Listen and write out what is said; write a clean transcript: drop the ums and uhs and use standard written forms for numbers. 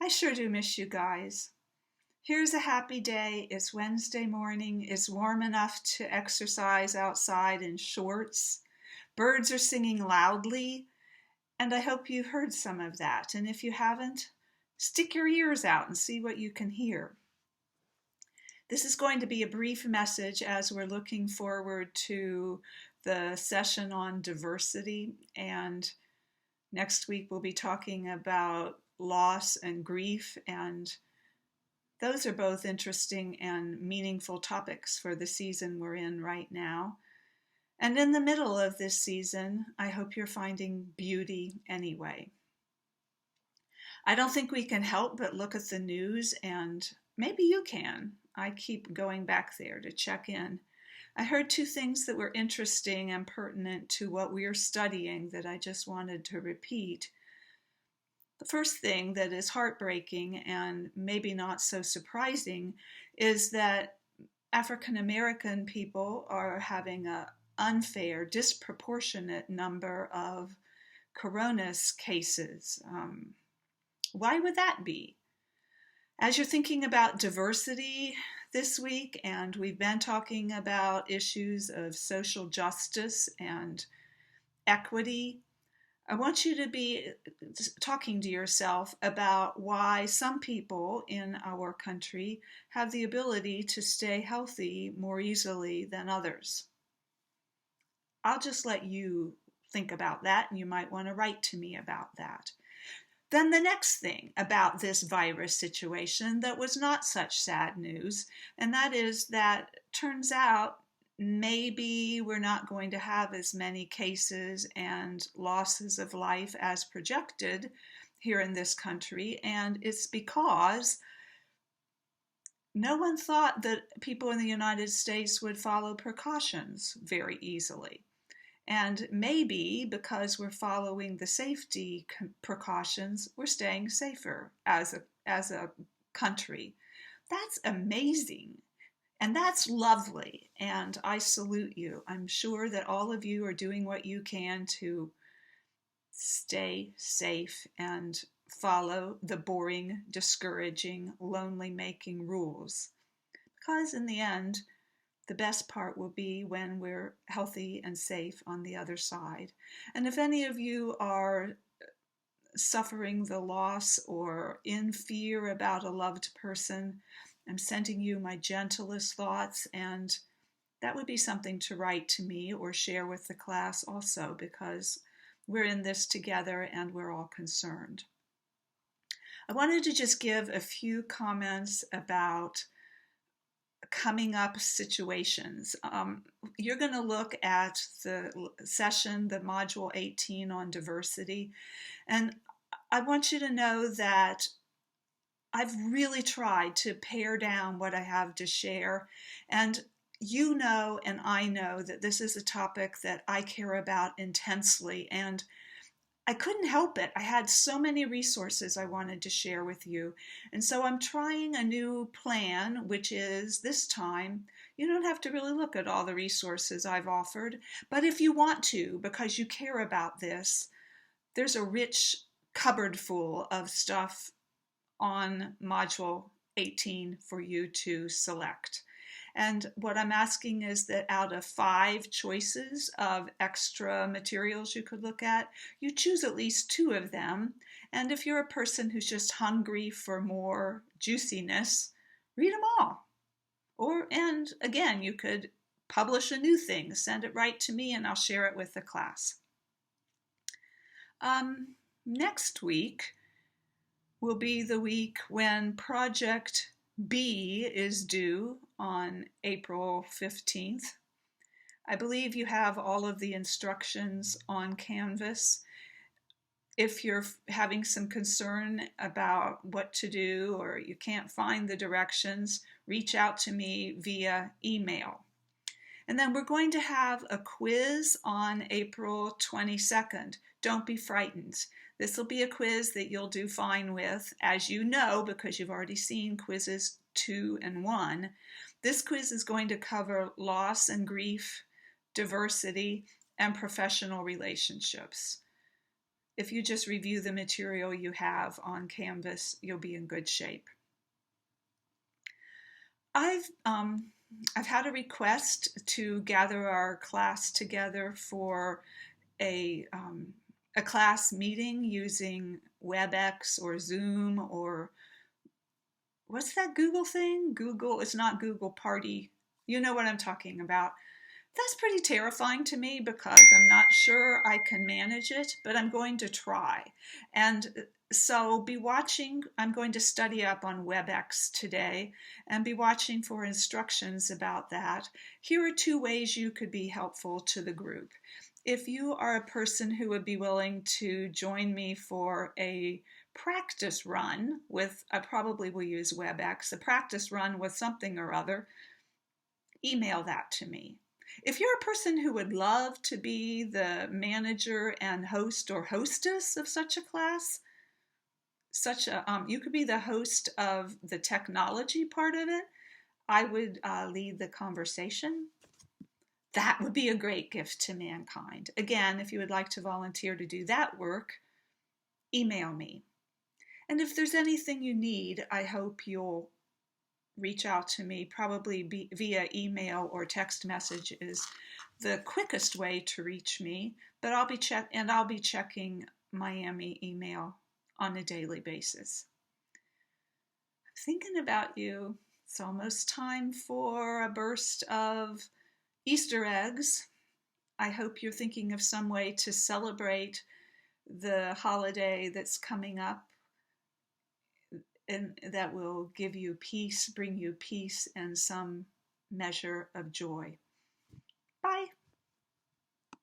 I sure do miss you guys. Here's a happy day. It's Wednesday morning. It's warm enough to exercise outside in shorts. Birds are singing loudly, and I hope you heard some of that. And if you haven't, stick your ears out and see what you can hear. This is going to be a brief message as we're looking forward to the session on diversity. And next week we'll be talking about loss and grief, and those are both interesting and meaningful topics for the season we're in right now. And in the middle of this season, I hope you're finding beauty anyway. I don't think we can help but look at the news, and maybe you can. I keep going back there to check in. I heard two things that were interesting and pertinent to what we are studying that I just wanted to repeat. The first thing that is heartbreaking and maybe not so surprising is that African American people are having an unfair, disproportionate number of coronavirus cases. Why would that be? As you're thinking about diversity this week, and we've been talking about issues of social justice and equity, I want you to be talking to yourself about why some people in our country have the ability to stay healthy more easily than others. I'll just let you think about that, and you might want to write to me about that. Then the next thing about this virus situation that was not such sad news, and that is that turns out maybe we're not going to have as many cases and losses of life as projected here in this country. And it's because no one thought that people in the United States would follow precautions very easily. And maybe because we're following the safety precautions, we're staying safer as a country. That's amazing. And that's lovely, and I salute you. I'm sure that all of you are doing what you can to stay safe and follow the boring, discouraging, lonely-making rules. Because in the end, the best part will be when we're healthy and safe on the other side. And if any of you are suffering the loss or in fear about a loved person, I'm sending you my gentlest thoughts, and that would be something to write to me or share with the class also, because we're in this together and we're all concerned. I wanted to just give a few comments about coming up situations. You're going to look at the session, the module 18 on diversity, and I want you to know that I've really tried to pare down what I have to share, and you know and I know that this is a topic that I care about intensely, and I couldn't help it. I had so many resources I wanted to share with you, and so I'm trying a new plan, which is this time you don't have to really look at all the resources I've offered, but if you want to, because you care about this, there's a rich cupboard full of stuff on module 18 for you to select. And what I'm asking is that out of 5 choices of extra materials you could look at, you choose at least 2 of them. And if you're a person who's just hungry for more juiciness, read them all. And again, you could publish a new thing, send it right to me, and I'll share it with the class. Next week will be the week when Project B is due on April 15th. I believe you have all of the instructions on Canvas. If you're having some concern about what to do or you can't find the directions, reach out to me via email. And then we're going to have a quiz on April 22nd. Don't be frightened. This will be a quiz that you'll do fine with, as you know, because you've already seen quizzes 2 and 1. This quiz is going to cover loss and grief, diversity, and professional relationships. if you just review the material you have on Canvas, you'll be in good shape. I've had a request to gather our class together for a class meeting using WebEx or Zoom or what's that Google thing? Google, it's not Google Party. You know what I'm talking about. That's pretty terrifying to me because I'm not sure I can manage it, but I'm going to try. And so be watching. I'm going to study up on WebEx today and be watching for instructions about that. Here are 2 ways you could be helpful to the group. If you are a person who would be willing to join me for a practice run with, I probably will use WebEx, a practice run with something or other, email that to me. If you're a person who would love to be the manager and host or hostess of such a class, you could be the host of the technology part of it. I would lead the conversation. That would be a great gift to mankind. Again, if you would like to volunteer to do that work, email me. And if there's anything you need, I hope you'll reach out to me, probably via email or text message is the quickest way to reach me, but I'll be checking Miami email on a daily basis. I'm thinking about you. It's almost time for a burst of Easter eggs. I hope you're thinking of some way to celebrate the holiday that's coming up and that will give you peace, bring you peace and some measure of joy. Bye.